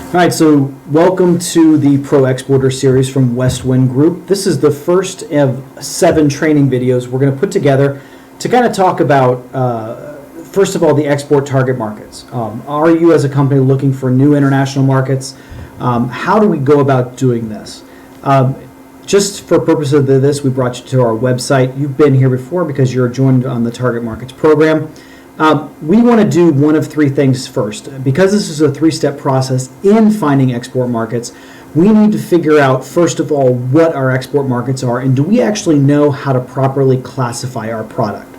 All right, so welcome to the Pro Exporter series from Westwind Group. This is the first of 7 training videos we're going to put together to kind of talk about, first of all, the export target markets. Are you as a company looking for new international markets? How do we go about doing this? Just for purpose of this, we brought you to our website. You've been here before because you're joined on the Target Markets program. We want to do one of 3 things first. Because this is a 3-step process in finding export markets, we need to figure out, first of all, what our export markets are, and do we actually know how to properly classify our product.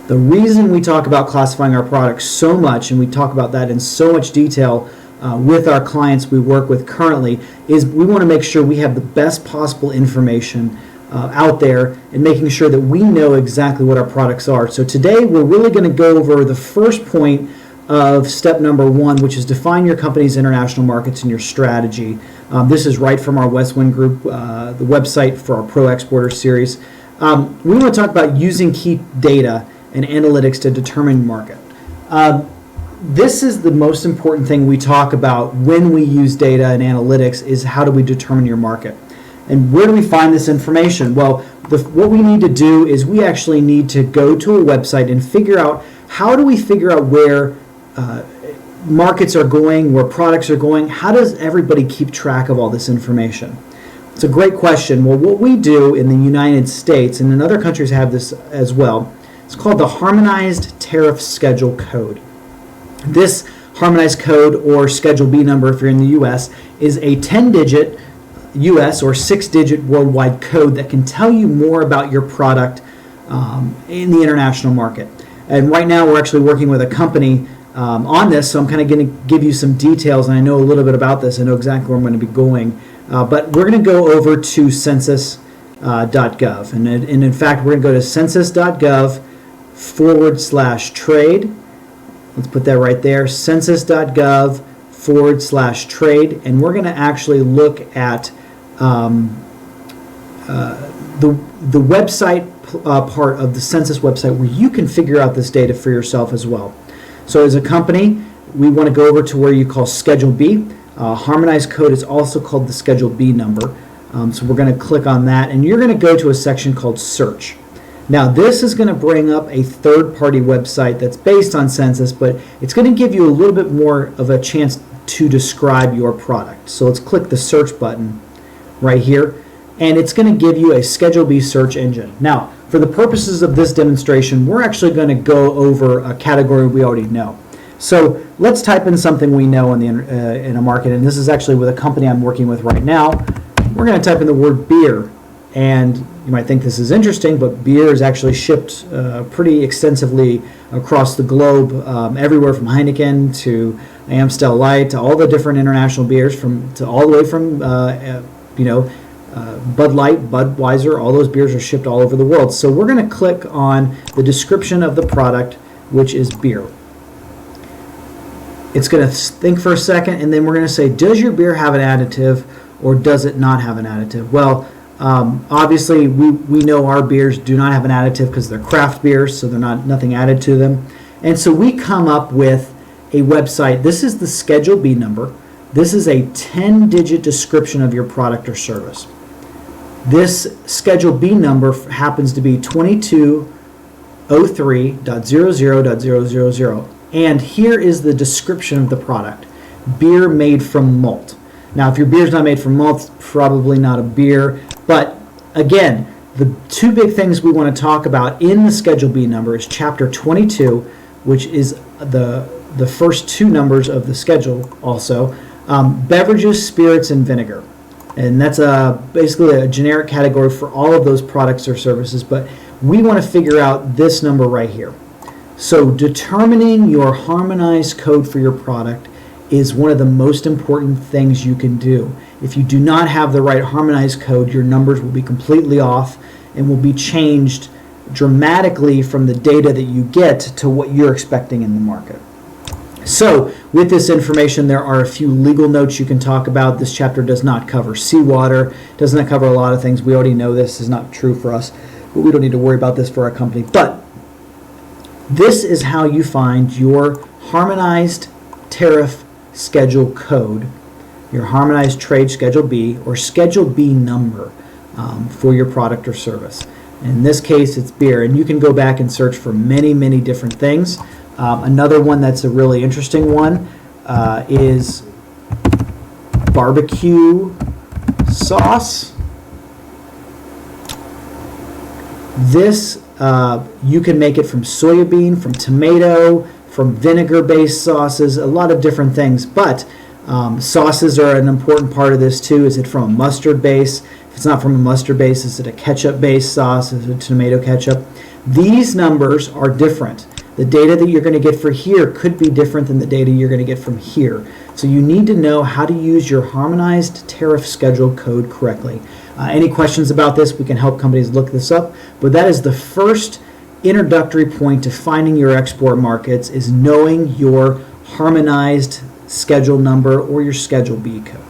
The reason we talk about classifying our products so much, and we talk about that in so much detail with our clients we work with currently, is we want to make sure we have the best possible information out there and making sure that we know exactly what our products are. So today we're really going to go over the first point of step number 1, which is define your company's international markets and your strategy. This is right from our Westwind Group, the website for our Pro Exporter series. We want to talk about using key data and analytics to determine market. This is the most important thing we talk about when we use data and analytics, is how do we determine your market. And where do we find this information? Well, what we need to do is we actually need to go to a website and figure out, how do we figure out where markets are going, where products are going? How does everybody keep track of all this information? It's a great question. Well, what we do in the United States, and in other countries have this as well, it's called the Harmonized Tariff Schedule Code. This harmonized code, or Schedule B number if you're in the U.S., is a 10-digit U.S. or 6-digit worldwide code that can tell you more about your product in the international market. And right now we're actually working with a company on this, so I'm kind of going to give you some details, and I know a little bit about this. I know exactly where I'm going to be going. But we're going to go over to census.gov. And in fact, we're going to go to census.gov/trade. Let's put that right there, census.gov/trade. And we're going to actually look at the website part of the census website, where you can figure out this data for yourself as well. So as a company, we want to go over to where you call Schedule B. Harmonized code is also called the Schedule B number. So we're going to click on that, and you're going to go to a section called Search. Now this is going to bring up a third-party website that's based on census, but it's going to give you a little bit more of a chance to describe your product. So let's click the search button right here, and it's going to give you a Schedule B search engine. Now, for the purposes of this demonstration, we're actually going to go over a category we already know. So let's type in something we know in a market, and this is actually with a company I'm working with right now. We're going to type in the word beer, and you might think this is interesting, but beer is actually shipped pretty extensively across the globe, everywhere from Heineken to Amstel Light to all the different international beers, all the way from Bud Light, Budweiser. All those beers are shipped all over the world. So we're going to click on the description of the product, which is beer. It's going to think for a second, and then we're going to say, does your beer have an additive or does it not have an additive? Well, obviously we know our beers do not have an additive because they're craft beers, so they're nothing added to them. And so we come up with a website. This is the Schedule B number. This is a 10-digit description of your product or service. This Schedule B number happens to be 2203.00.000. And here is the description of the product: beer made from malt. Now, if your beer is not made from malt, it's probably not a beer. But again, the 2 big things we want to talk about in the Schedule B number is Chapter 22, which is the first 2 numbers of the schedule also, beverages, spirits, and vinegar. And that's basically a generic category for all of those products or services, but we want to figure out this number right here. So determining your harmonized code for your product is one of the most important things you can do. If you do not have the right harmonized code, your numbers will be completely off and will be changed dramatically from the data that you get to what you're expecting in the market. So with this information, there are a few legal notes you can talk about. This chapter does not cover seawater, does not cover a lot of things. We already know this is not true for us, but we don't need to worry about this for our company. But this is how you find your harmonized tariff schedule code your harmonized trade Schedule B or Schedule B number for your product or service. In this case, it's beer, and you can go back and search for many, many different things. Another one that's a really interesting one is barbecue sauce. This, you can make it from soybean, from tomato, from vinegar-based sauces, a lot of different things. But sauces are an important part of this too. Is it from a mustard base? If it's not from a mustard base, is it a ketchup-based sauce? Is it tomato ketchup? These numbers are different. The data that you're going to get for here could be different than the data you're going to get from here. So you need to know how to use your harmonized tariff schedule code correctly. Any questions about this, we can help companies look this up. But that is the first introductory point to finding your export markets, is knowing your harmonized schedule number or your Schedule B code.